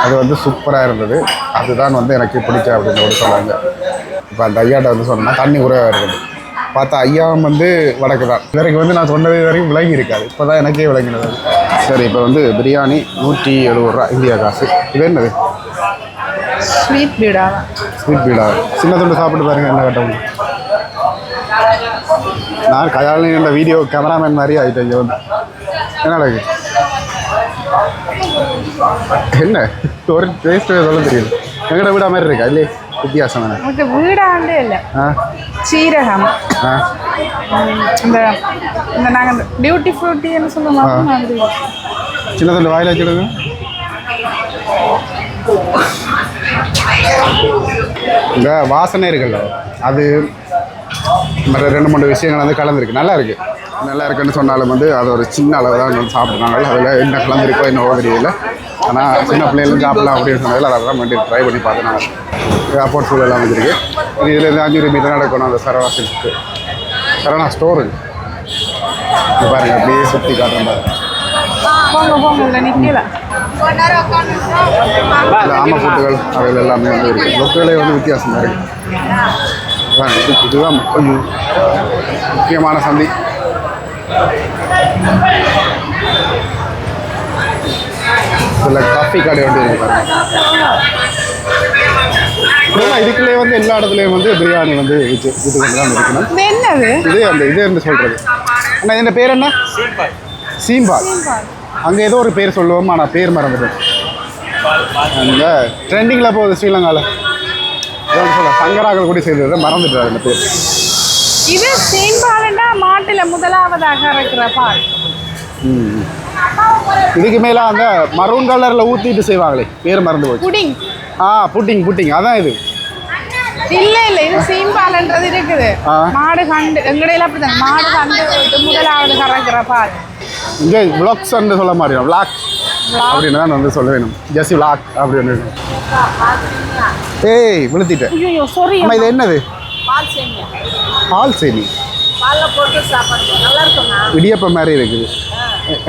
அது வந்து சூப்பராக இருந்தது. அதுதான் வந்து எனக்கு பிடிச்ச அப்படின்னு கூட சொன்னாங்க. இப்போ அந்த ஐயாட்ட வந்து சொன்னால் தண்ணி குறைவாக இருக்குது. பார்த்தா ஐயா வந்து வடக்கு தான். இதற்கு வந்து நான் சொன்னது வரைக்கும் விளங்கி இருக்காது, இப்போ தான் எனக்கே விளங்கினது. சரி இப்போ வந்து பிரியாணி 170 ரூபா இந்தியா காசு. இது என்னது? ஸ்வீட் பீடா. ஸ்வீட் பீடா சின்ன துண்டு சாப்பிட்டு பாருங்கள் என்ன கட்டணும். நான் கல்யாணம் இந்த வீடியோ கேமராமேன் மாதிரி ஆகிட்டேன். இங்கே வந்து என்ன நடக்குது என்ன ஒரு டேஸ்ட் சொல்ல தெரியல. எங்கட வீடா மாதிரி இருக்கா இல்லையே வித்தியாசம் தானே. வீடாண்டே இல்லை சீரகம் இந்த இந்த நாங்கள் டியூட்டி ஃப்ரூட்டின்னு சொல்லுவோம் மாதிரி. சின்ன துண்டு வாயில் வச்சுடுங்க. இந்த வாசனை இருக்குல்ல அது மற்ற 2-3 விஷயங்கள் வந்து கலந்துருக்கு. நல்லா இருக்குது. நல்லா இருக்குன்னு சொன்னாலும் வந்து அது ஒரு சின்ன அளவு தான் வந்து சாப்பிட்றாங்க. அதில் என்ன கலந்துருக்கோ என்னவோ தெரியல. ஆனால் சின்ன பிள்ளைகளும் சாப்பிடலாம் அப்படின்னு சொன்னதில் அதை தான் வந்து ட்ரை பண்ணி பார்த்து நான் ஏர்போர்ட் சூழலாம் வந்துருக்கு. இதுலேருந்து 500 மீட்டர் நடக்கணும் அந்த சரவணா சில்க்கு சரவணா ஸ்டோரு. இது பாருங்கள் அப்படியே சுற்றி காட்டுறேன் பாருங்க. ஆமை கூட்டுகள் அவையில் எல்லாமே வந்து இருக்குது. லொக்கலே வந்து வித்தியாசமாக இருக்குது. இதுதான் கொஞ்சம் முக்கியமான சந்தி. இதில் காஃபி கடை வந்து இருக்காங்க. இதுக்குள்ளே வந்து எல்லா இடத்துலையும் வந்து பிரியாணி வந்து விற்று கொண்டு தான் இருக்கணும். இது அந்த இது என்று சொல்கிறது அண்ணா இந்த பேர் என்ன? சீம்பால். அங்கே ஏதோ ஒரு பேர் சொல்லுவோம், ஆனால் பேர் மறந்துட்டேன். அங்கே ட்ரெண்டிங்கில் போகுது ஸ்ரீலங்காவில். சொல்ல சங்கராக்கள் கூட செய்தது மறந்துட்டார் அந்த பேர். இது சீம்பால்னா மாட்டில் முதலாவதாக இருக்கிற பால். இதுக்கு மேலே அந்த மரூன் கலரில் ஊற்றிட்டு செய்வாங்களே பேர் மறந்து போச்சு. புட்டிங். புட்டிங் அதான் இது. இல்லை இது சீம்பால்ன்றது இருக்குது. மாடு கண்டு எங்கடையில் அப்படி தான் மாடு கண்டு முதலாவது கறக்கிற பால். இங்கே விளாக்ஸ் சொல்ல மாதிரி விளாக் அப்படின்னு தான் வந்து சொல்ல வேணும். ஜஸ்ட் விளாக் அப்படின்னு. ஏய் விழுத்திட்டேன். அம்மா இது என்னது? பால் சேமி. இடியப்பம் மாதிரி இருக்குது.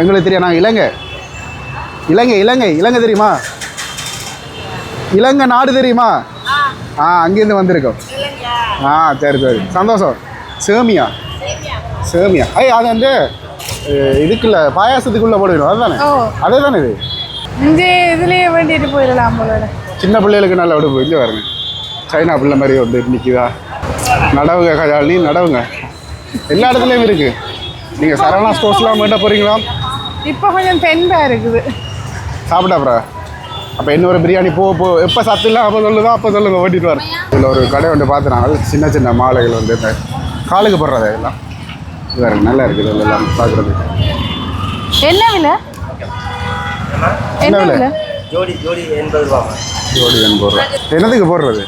எங்களுக்கு தெரியும். நாங்கள் இலங்கை தெரியுமா? இலங்கை நாடு தெரியுமா? அங்கேருந்து வந்திருக்கோம். சரி சந்தோஷம். சேமியா அது வந்து இதுக்குள்ள பாயாசத்துக்குள்ளே போடுவோம் அதுதானே? அதே தானே இது. இங்கே இதுலேயே வேண்டிட்டு போயிடலாம் போல. சின்ன பிள்ளைகளுக்கு நல்லா விடுப்பு. இங்கே பாருங்க சைனா பிள்ளை மாதிரி வந்து நிற்கிதா. நடவுங்க கஜாலினி நடவுங்க. எல்லா இடத்துலையும் இருக்குது. நீங்கள் சரவணா ஸ்டோர்ஸ்லாம் வேண்ட போகிறீங்களா? இப்போ கொஞ்சம் தென்பாக இருக்குது சாப்பிட்டா அப்புறம். அப்போ இன்னொரு பிரியாணி போ எப்போ சாப்பிடலாம் அப்போ சொல்லுங்க ஓட்டிட்டு வரேன். இதில் ஒரு கடை வந்து பார்த்துனாங்க. சின்ன மாலைகள் வந்து இந்த காலுக்கு போடுறது எல்லாம் வேறு நல்லா இருக்குது. இதில் எல்லாம் பார்க்குறது. என்ன விலை? ஜோடி 80 ரூபா. ஜோடி 80 ரூபா. என்னதுக்கு போடுறது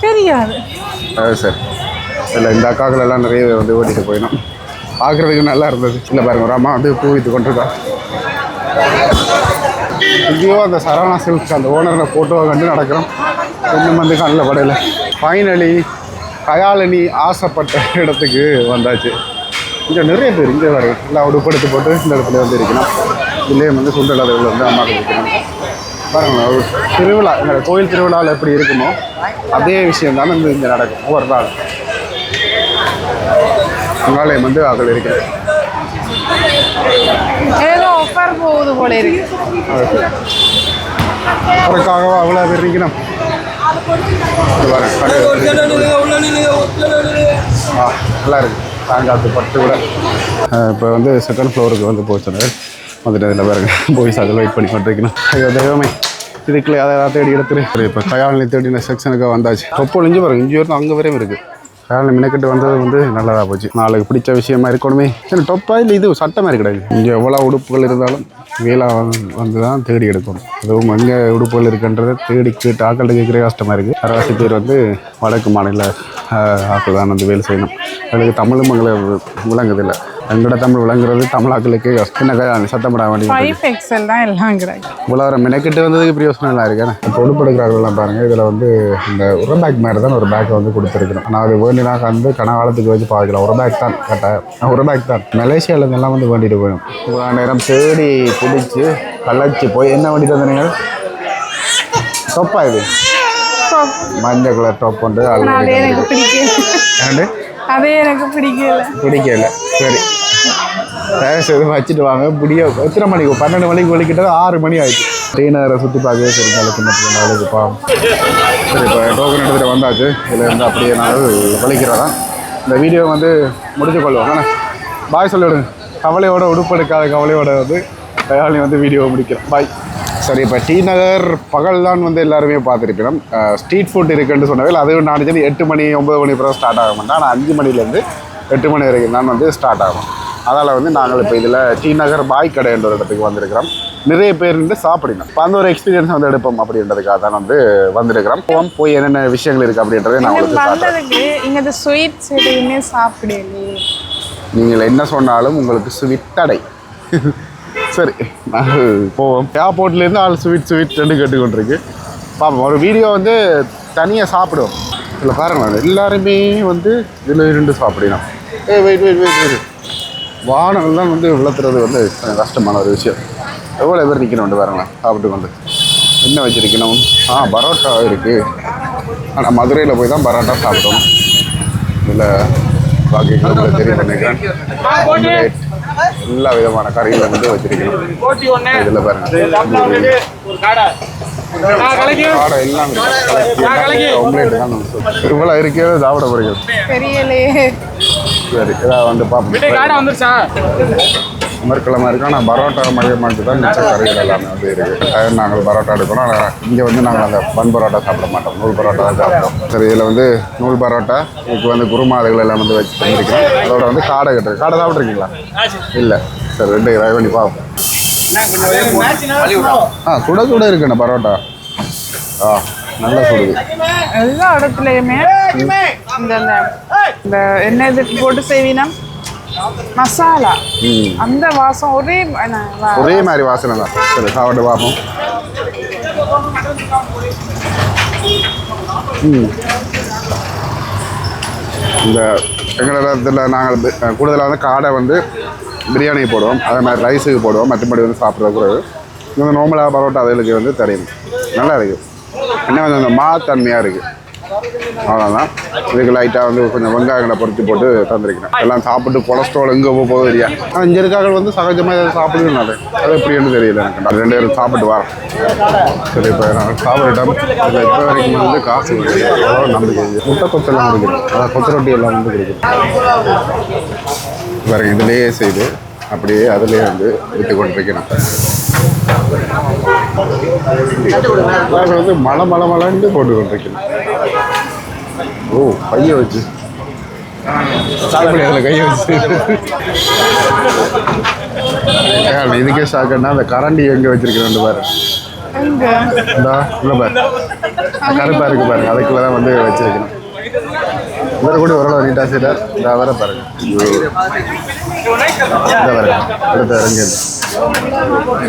தெரியாது. சரி இல்லை இந்த அக்காக்கள் எல்லாம் நிறைய வந்து ஓட்டிட்டு போயிடும். பார்க்குறதுக்கு நல்லா இருந்தது. இல்லை பாருங்க ஒரு அம்மா வந்து பூ விற்று கொண்டிருக்கா. இங்கேயோ அந்த சரவணா சில்க்ஸ் அந்த ஓனரை ஃபோட்டோவை கண்டு நடக்கிறோம். இன்னும் வந்து கண்ணில் படையில. ஃபைனலி கயாலினி ஆசைப்பட்ட இடத்துக்கு வந்தாச்சு. இங்கே நிறைய பேர் இங்கே வர எல்லாம் உடுப்படுத்து போட்டு இந்த இடத்துல வந்து இருக்கணும். இதுலேயே வந்து சுண்டலாளர்கள் வந்து அம்மாக்கள் இருக்கணும். பாருங்கள் ஒரு திருவிழா இந்த கோயில் திருவிழாவில் எப்படி இருக்குமோ அதே விஷயம் தானே வந்து இங்கே நடக்கும் ஒவ்வொரு நாள். அங்காலயம் வந்து அதில் இருக்கிறது. ஏதோ ஆஃபர் போகுது போல இருக்கு. அதுக்காகவா அவ்வளோ பேர் இருக்கணும். நல்லா இருக்கு. தாங்காத்து பட்டு கூட இப்போ வந்து செகண்ட் ஃப்ளோருக்கு வந்து போச்சுனது வந்துட்டு இதில் பாருங்க போய் அதில் வெயிட் பண்ணி கொண்டிருக்கணும். ஐயோ தெய்வமே இதுக்குள்ளே அதை தேடி எடுத்துரு. இப்போ கயாலினி தேடின செக்ஷனுக்கு வந்தாச்சு. தொப்பொழிஞ்சு பாருங்க இஞ்சி வரும் அங்கே வரையும் இருக்குது. கயாலினி மினக்கிட்டு வந்தது வந்து நல்லதாக போச்சு. நாளைக்கு பிடிச்ச விஷயமா இருக்கணுமே. ஏன்னா டொப்பா இல்லை இது சட்டை மாதிரி கிடையாது. இங்கே எவ்வளோ உடுப்புகள் இருந்தாலும் வேலை வந்து தான் தேடி எடுக்கணும். அதுவும் அங்கே உடுப்புகள் இருக்குன்றதை தேடி கேட்டு ஆக்கள் கேட்குற கஷ்டமாக இருக்குது. அரவாசி பேர் வந்து வடக்கு மாநில ஆக்கள் தான் வந்து வேலை செய்யணும். அதுக்கு தமிழும் எங்களை விளங்குதில்லை. எங்களோட தமிழ் விளங்குறது தமிழாக்களுக்கு என்ன சத்தம் போட வேண்டிய 5XL தான் எல்லாம் கிடையாது. இவ்வளோ மெனக்கிட்டு வந்ததுக்கு பிரியோசனம் எல்லாம் இருக்கேன். இப்போ உடுப்படுக்கிறார்கள்லாம் பாருங்கள். இதில் வந்து இந்த ஒரு பேக் மாதிரி தான் ஒரு பேக்கை வந்து கொடுத்துருக்கணும். ஆனால் அது வேண்டினா வந்து கனகாலத்துக்கு வச்சு பார்க்கலாம். ஒரு பேக் தான் கரெக்டாக ஒரு பேக் தான். மலேசியாவில் எல்லாம் வந்து வேண்டிட்டு போயிடும். இவ்வளோ நேரம் தேடி பிடிச்சி கலைச்சி போய் என்ன வேண்டிட்டு வந்தீங்க? டொப்பா இது மஞ்சள் கலர் டொப் வந்து எனக்கு பிடிக்கல. அதே எனக்கு பிடிக்கல. சரி தயவுசெய்து வச்சுட்டு வாங்க. எத்தனை மணிக்கு 12 மணிக்கு வலிக்கிட்டது 6 மணி ஆயிடுச்சு. டீனரை சுற்றி பார்க்கவே சரி சின்ன நாளுக்கு பாவம். சரி இப்போ டோக்கன் எடுத்துகிட்டு வந்தாச்சு. இதில் இருந்து அப்படியே நாங்கள் வலிக்கிறதா இந்த வீடியோ வந்து முடிச்சு கொள்வோம். ஆனால் பாய் சொல்லிவிடுங்க. கவலையோட உடுப்பெடுக்காத கவலையோட வந்து கயாலினி வந்து வீடியோ முடிக்கிறோம். பாய். சரி இப்போ டி நகர் பகல் தான் வந்து எல்லாருமே பார்த்துருக்கணும். ஸ்ட்ரீட் ஃபுட் இருக்குன்னு சொன்னவே அதுவும் நான் சரி 8 மணி 9 மணி அப்புறம் ஸ்டார்ட் ஆக மாட்டேன். ஆனால் 5 மணிலேருந்து 8 மணி வரைக்கும் தான் வந்து ஸ்டார்ட் ஆகும். அதால் வந்து நாங்கள் இப்போ இதில் டி நகர் பாய் கடைன்ற ஒரு இடத்துக்கு வந்திருக்கிறோம். நிறைய பேர் வந்து சாப்பிடணும். இப்போ அந்த ஒரு எக்ஸ்பீரியன்ஸ் வந்து எடுப்போம் அப்படின்றதுக்காக தான் வந்து வந்திருக்கிறோம். போய் என்னென்ன விஷயங்கள் இருக்குது அப்படின்றத நான் உங்களுக்கு இங்கே ஸ்வீட்ஸ் எதுவுமே சாப்பிடலே. நீங்கள் என்ன சொன்னாலும் உங்களுக்கு ஸ்வீட் தடை. சரி நாங்கள் போவோம். ஏர்போர்ட்லேருந்து ஆள் ஸ்வீட் ரெண்டு கேட்டுக்கொண்டிருக்கு. பார்ப்போம். ஒரு வீடியோ வந்து தனியாக சாப்பிடுவோம். இதில் பாருங்கள் எல்லாருமே வந்து இதில் 2 சாப்பிடணும். வெயிட் வாகனங்கள்லாம் வந்து விளத்துறது வந்து கஷ்டமான ஒரு விஷயம். எவ்வளோ பேர் நிற்கணும் பாருங்களேன் சாப்பிட்டு கொண்டு. என்ன வச்சுருக்கணும்? பரோட்டா இருக்குது. ஆனால் மதுரையில் போய் தான் பரோட்டா சாப்பிடணும். இதில் பாக்கி தெரியும் நினைக்கிறேன். எல்லா விதமான கறிகளை வந்து வச்சிருக்கணும். இதில் பாருங்க காடை எல்லாம் ஆம்லேட் தான் இவ்வளோ இருக்கிறது சாப்பிட போறீங்க. சரி இதாக வந்து பார்ப்போம். மறுக்கிழமை இருக்கு. ஆனால் பரோட்டா மையமாட்டு தான் மிச்ச கறிகள் எல்லாமே வந்து இருக்குது. நாங்கள் பரோட்டா எடுக்கணும். ஆனால் இங்கே வந்து நாங்கள் அந்த பன் பரோட்டா சாப்பிட மாட்டோம். நூல் பரோட்டா தான் சாப்பிடுவோம். சரி இதில் வந்து நூல் பரோட்டா இதுக்கு வந்து குருமாதுகள் எல்லாம் வந்து வச்சு பண்ணியிருக்கோம். அதோட வந்து காடை கட்டுறது. காடை சாப்பிட்ருக்கீங்களா? இல்லை. சரி 2 ட்ரை பண்ணி பார்ப்போம். சுட இருக்குண்ணா பரோட்டா. நல்லா சுடுது. எல்லா இடத்துலையுமே இந்த என்ன இதுக்கு போட்டு செய்வீனா மசாலா அந்த வாசம் ஒரே மாதிரி வாசனை தான். சரி சாப்பிட்டு பார்ப்போம். இந்த எங்களோட இடத்துல நாங்கள் கூடுதலாக வந்து காடை வந்து பிரியாணி போடுவோம். அதே மாதிரி ரைஸுக்கு போடுவோம். மற்றபடி வந்து சாப்பிட்றது இந்த நார்மலாக பரோட்டா அதுகளுக்கு வந்து தெரியும். நல்லா இருக்குது. என்ன வந்து அந்த தன்மையாக இருக்குது. அவ்வளோதான். இதுக்கு லைட்டாக வந்து கொஞ்சம் வெங்காயங்களை பொறுத்து போட்டு தந்துருக்கேன். எல்லாம் சாப்பிட்டு கொலஸ்ட்ரால் எங்கே போகுது தெரியா. ஆனால் இங்கே இருக்காங்க வந்து சகஜமாக எதாவது சாப்பிடுவேன். அது எப்படின்னு தெரியல எனக்கு. 2 பேரும் சாப்பிட்டு வரேன். சரி இப்போ நாங்கள் சாப்பிட்டுட்டோம். இதில் இப்போ வரைக்கும் வந்து காசு எவ்வளோ நம்பிக்கை. முட்டை கொத்தெல்லாம் இருக்குது. அதான் கொத்து ரொட்டி எல்லாம் வந்து இருக்குது. வேறு இதிலேயே செய்து அப்படியே அதிலே வந்து விட்டு கொண்டிருக்கிறேன். வந்து மலண்டு போட்டு கொண்டிருக்கிறேன். ஓ கையை வச்சு அதில் கையை வச்சு இதுக்கே ஷாக்குன்னா அந்த கரண்டி எங்கே வச்சிருக்கிறேன் பாரு. இல்லை பாரு கருப்பாக இருக்கு பாருங்க. அதுக்குள்ள தான் வந்து வச்சிருக்கணும். இவரை கூட ஓரளவு நீட்டாக செய்தார். இந்த வர பாருங்க. இந்த பாருங்க அடுத்த இறங்கி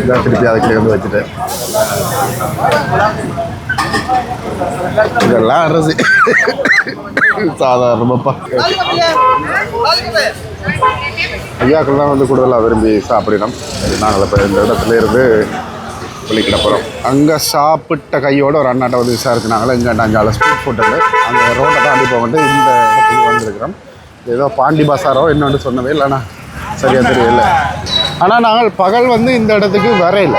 இதான் திருப்பி அதுக்குள்ளே வந்து வச்சுட்டேன். இதெல்லாம் அரசு சாதாரணமாப்பா. ஐயாக்கள் தான் வந்து கூடுதலாக விரும்பி சாப்பிடணும். நாங்கள் இப்போ இந்த இடத்துல இருந்து வெளிக்கிட போகிறோம். அங்கே சாப்பிட்ட கையோட ஒரு அண்ணாட்டை வந்து விசாரிச்சுனாங்களே. இங்கே நாங்கள் ஸ்ட்ரீட் ஃபுட்டு அந்த ரோட்டை தாண்டி போகிட்டு இந்த இடத்துக்கு வந்துருக்கிறோம். ஏதோ பாண்டி பசாரோ என்னென்னு சொன்னவே இல்லைண்ணா சரியாக தெரியல. ஆனால் நாங்கள் பகல் வந்து இந்த இடத்துக்கு வரையில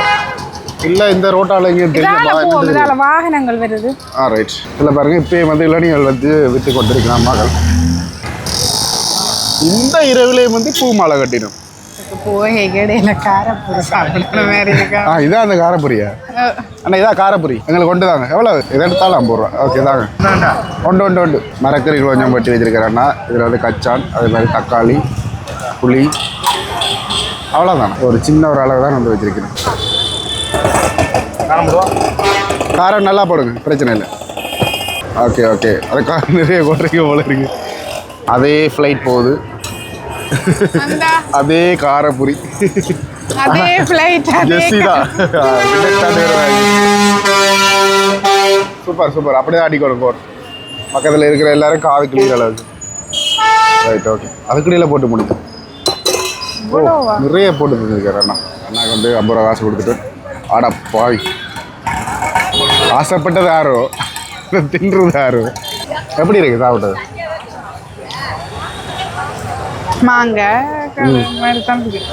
இல்லை இந்த ரோட்டால் எங்கேயும் தெரியும் வாகனங்கள் வருது. ரைட். இதில் பாருங்கள் இப்போயே வந்து இளநிகள் வந்து விற்று கொண்டிருக்கிறான் மகள். இந்த இரவுலேயும் வந்து பூ மாலை கட்டிடும். போய் இடையில காரப்பூரி சாப்பிடுற மாதிரி இருக்கா? இதான் அந்த காரப்பூரியா? அண்ணா இதான் காரப்பூரி எங்களுக்கு கொண்டு தாங்க. எவ்வளோ இதை எடுத்தாலும் 50 ரூபா. ஓகே தாங்க. ஒன்று மரக்கறி கொஞ்சம் வெட்டி வச்சிருக்கிறேன்னா இதில் வந்து கச்சான், அதே மாதிரி தக்காளி, புளி, அவ்வளோதான். ஒரு சின்ன ஒரு அளவு தான் வந்து வச்சிருக்கிறேன். காரம் நல்லா போடுங்க, பிரச்சனை இல்லை. Okay okay. அதுக்காக நிறைய கொட்டுறீங்க போல இருக்கு. அதே ஃப்ளைட் போகுது, அதே காரப்பூரி, அதே ஃப்ளைட். Super super. அப்படியே அடிக்கணும் போர். பக்கத்தில் இருக்கிற எல்லாரும் காது கிளியர் அளவுக்கு. Right okay. அதுக்குடியில் போட்டு முடிச்சு. நிறைய போட்டு தந்துருக்காரு அண்ணா. அண்ணாக்கு வந்து 50 ரூபா காசு கொடுத்துட்டு ஆடா பாய். ஆசைப்பட்டது யாரோ, தின்றது யாரோ. எப்படி இருக்கு சாப்பிட்டது? மாங்காய்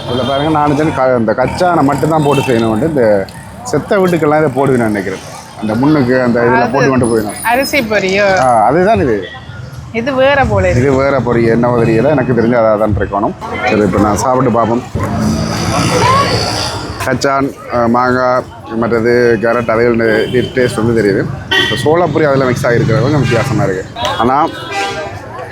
இதில் பாருங்க, நான் இந்த கச்சானை மட்டும்தான் போட்டு செய்யணும். வந்து இந்த செத்த வீட்டுக்கெல்லாம் இதை போடுவேன் நினைக்கிறேன். அந்த முன்னுக்கு அந்த இதில் போட்டு கொண்டு போயிடணும். அரிசி பொரியோ? அதுதான் இது. இது வேற போல. இது வேற பொரிய என்ன தெரியல, எனக்கு தெரிஞ்ச அதாக தான் இருக்கணும். சரி, இப்போ நான் சாப்பிட்டு பார்ப்போம். கச்சான், மாங்காய், மற்றது கேரட், அதுகள் டேஸ்ட் வந்து தெரியுது. இப்போ சோளப்பொரி அதில் மிக்ஸ் ஆகிருக்கிறது கொஞ்சம் வித்தியாசமாக இருக்குது. ஆனால்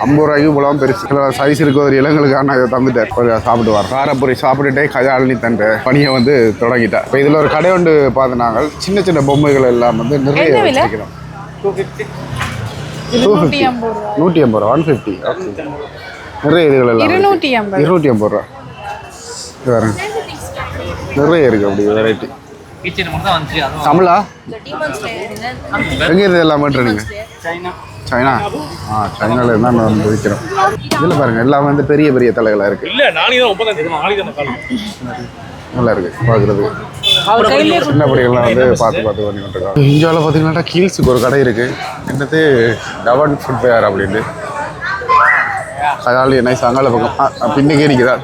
50 ரூபாய்க்கு இவ்வளோ பெருசு சைஸ் இருக்க ஒரு இளங்களுக்கான இதை தந்துட்டேன். கொஞ்சம் சாப்பிடுவார். காரப்பொரி சாப்பிட்டுட்டே கஜாலினி தண்டு பணியை வந்து தொடங்கிட்டேன். இப்போ இதில் ஒரு கடை ஒன்று பார்த்து நாங்கள் சின்ன சின்ன பொம்மைகள் எல்லாம் வந்து நிறைய வச்சுக்கிறோம். 150 ரூபா, 150. நிறைய இதுகள் எல்லாம் 250 ரூபா. வேறு நிறைய இருக்குது அப்படி வெரைட்டி. தமிழா எங்கே இருந்து எல்லாம் பண்ணுறீங்க? சைனா. சைனாவில் இருந்தால் நான் வந்து விற்கிறோம். இதில் பாருங்கள், எல்லாம் வந்து பெரிய பெரிய தலைகளாக இருக்குது. நல்லா இருக்குது பார்க்குறதுக்கு. சின்ன படிகள்லாம் வந்து பார்த்து பண்ணி கொண்டிருக்காங்க. இந்தியாவில் பார்த்தீங்கன்னா கீல்ஸுக்கு ஒரு கடை இருக்குது. என்னது டவன் ஃபுட் ஃபேர் அப்படின்ட்டு. கதாலி நைஸ் அங்கால பக்கம் பின்னுக்கே நிற்கிறார்.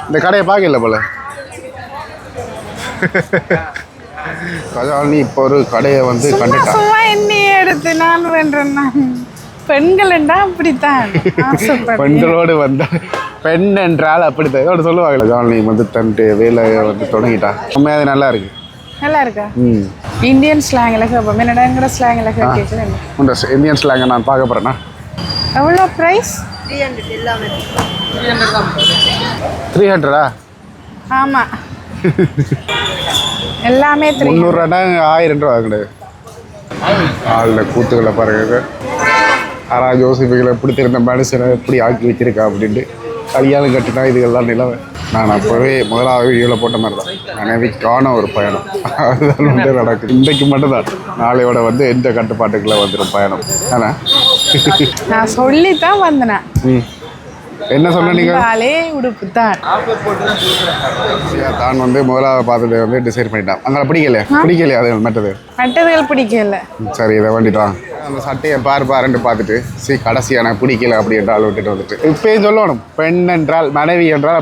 இந்த கடையை பார்க்கல போல. கஜாலினி இப்போ ஒரு கடையை வந்து கண்டுட்டான். எடுத்து நான் வேண்டேன். பெண்களா அப்படித்தான். பெண்களோடு வந்த பெண் என்றால் அப்படித்தான் இதோட சொல்லுவாங்க. கஜாலினி வந்து தன்ட்டு வேலையை வந்து தொடங்கிட்டா. உண்மையாக நல்லா இருக்கு. நல்லா இருக்கா? இந்தியன் ஸ்லாங்கில் கேட்போம். என்னடா ஸ்லாங்கில் கேட்குறேன். இந்தியன் ஸ்லாங்கை நான் பார்க்க போகிறேன்னா எவ்வளோ ப்ரைஸ்? 300. ஆமாம், எல்லாமே 300 ரூபா, 1000 ரூபா கிடையாது. ஆளில் கூத்துக்களை பாருங்க. ஆனால் ஜோசிஃபிகளை பிடித்திருந்த மனுஷனை எப்படி ஆக்கி வச்சிருக்கா அப்படின்ட்டு கல்யாணம் கட்டினா இதுகள்லாம் நிலவை. நான் அப்போவே முதலாவது வீடியோவில் போட்ட மாதிரி தான் மனைவிக்கான ஒரு பயணம் அதுதான் வந்து நடக்குது. இன்றைக்கு மட்டும்தான், நாளையோட வந்து எந்த கட்டுப்பாட்டுக்குள்ளே வந்துடும் பயணம். ஆனால் நான் சொல்லித்தான் வந்தேன். என்ன சொன்னீங்க? உடுப்பு தான் தான் வந்து முதலாவது பார்த்ததை வந்து டிசைட் பண்ணிட்டான். அங்கே பிடிக்கலையா அது மற்றதுகள் பிடிக்கல. சரி, இதை வேண்டிட்டான். அந்த சட்டையை பாருன்னு பார்த்துட்டு கடைசியா நான் பிடிக்கல அப்படி என்றால் விட்டுட்டு வந்துட்டு இப்பயும் சொல்லணும், பெண் என்றால் மனைவி என்றால்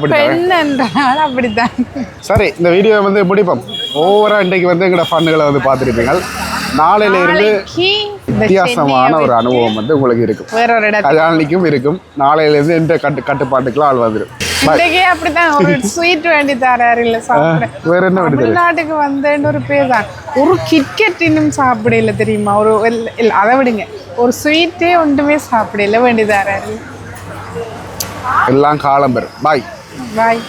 அப்படித்தான். சரி, இந்த வீடியோ வந்து முடிப்போம். ஓவரா இன்றைக்கு வந்து எங்களோட ஃபன்னுகளை வந்து பார்த்துருப்பீங்க. நாளையில இருந்து வித்தியாசமான ஒரு அனுபவம் வந்து உங்களுக்கு இருக்கும். கல்யாணிக்கும் இருக்கும். நாளையில இருந்து எந்த கட்டுப்பாட்டுக்குலாம் ஆள் வந்துடும். அப்படிதான் ஒரு ஸ்வீட் வேண்டி தராரு இல்ல சாப்பிட. வேற என்ன வேண்டி? தமிழ்நாட்டுக்கு வந்தேன்னு ஒரு பேர் தான். ஒரு கிட்கெட் இன்னும் சாப்பிடல தெரியுமா? ஒரு அதை விடுங்க, ஒரு ஸ்வீட்டே ஒன்றுமே சாப்பிடல வேண்டி தராரு. எல்லாம் காலம் பெறும். பாய் பாய்.